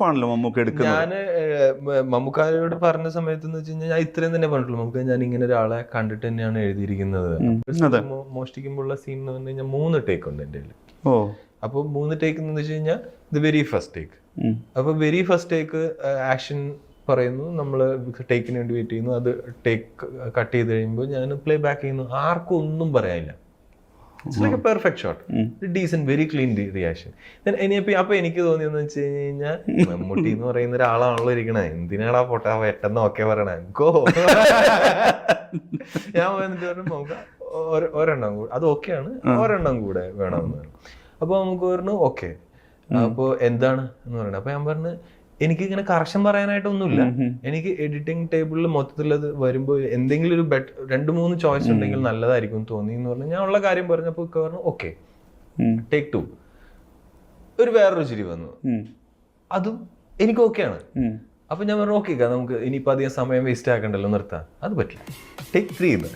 ആണല്ലോ മമ്മൂക്ക എടുക്കുന്നത്. ഞാൻ മമ്മൂക്കാരോട് പറഞ്ഞ സമയത്ത് എന്ന് വെച്ച് കഴിഞ്ഞാൽ ഞാൻ ഇത്രയും തന്നെ പറഞ്ഞിട്ടുള്ളൂ, നമുക്ക് ഞാൻ ഇങ്ങനെ ഒരാളെ കണ്ടിട്ട് തന്നെയാണ് എഴുതിയിരിക്കുന്നത്. മോഷ്ടിക്കുമ്പോഴുള്ള സീൻ എന്ന് പറഞ്ഞു കഴിഞ്ഞാൽ 3 ടേക്ക് ഉണ്ട് എൻ്റെ കയ്യിൽ. അപ്പോൾ 3 ടേക്ക് എന്ന് വെച്ച് കഴിഞ്ഞാൽ ഇത് വെരി ഫസ്റ്റ് ടേക്ക്. അപ്പോൾ വെരി ഫസ്റ്റ് ടേക്ക് ആക്ഷൻ പറയുന്നു, നമ്മൾ ടേക്കിന് വേണ്ടി വെയിറ്റ് ചെയ്യുന്നു, അത് ടേക്ക് കട്ട് ചെയ്ത് കഴിയുമ്പോൾ ഞാൻ പ്ലേ ബാക്ക് ചെയ്യുന്നു, ആർക്കും ഒന്നും പറയാനില്ല. It's like A perfect shot, decent, very clean reaction. അപ്പൊ എനിക്ക് തോന്നിയെന്ന് വെച്ച് കഴിഞ്ഞാൽ മമ്മൂട്ടി എന്ന് പറയുന്ന ഒരാളാണല്ലോ ഇരിക്കണേ, എന്തിനാടാ പൊട്ടാ പെട്ടെന്ന് ഓക്കെ പറയണേ, ഗോ. ഞാൻ എന്നിട്ട് പറഞ്ഞു നമുക്ക് ഒരെണ്ണം കൂടെ, അത് ഓക്കെയാണ്, ഒരെണ്ണം കൂടെ വേണമെന്ന് പറഞ്ഞു. അപ്പൊ നമുക്ക് പറഞ്ഞു ഓക്കെ, അപ്പൊ എന്താണ് എന്ന് പറയണത്. അപ്പൊ ഞാൻ പറഞ്ഞു എനിക്ക് ഇങ്ങനെ കറക്ഷൻ പറയാനായിട്ടൊന്നുമില്ല, എനിക്ക് എഡിറ്റിംഗ് ടേബിളിൽ മൊത്തത്തിൽ അത് വരുമ്പോൾ എന്തെങ്കിലും ഒരു 2-3 ചോയ്സ് ഉണ്ടെങ്കിൽ നല്ലതായിരിക്കും തോന്നി എന്ന് പറഞ്ഞു. ഞാൻ ഉള്ള കാര്യം പറഞ്ഞപ്പോൾ പറഞ്ഞു ഓക്കെ ടേക്ക് 2. ഒരു വേറൊരു ചിരി വന്നു, അതും എനിക്ക് ഓക്കെയാണ്. അപ്പൊ ഞാൻ പറഞ്ഞു ഓക്കെ നമുക്ക് ഇനിയിപ്പോ അധികം സമയം വേസ്റ്റ് ആക്കണ്ടല്ലോ, നിർത്താം. അത് പറ്റില്ല, ടേക്ക് 3.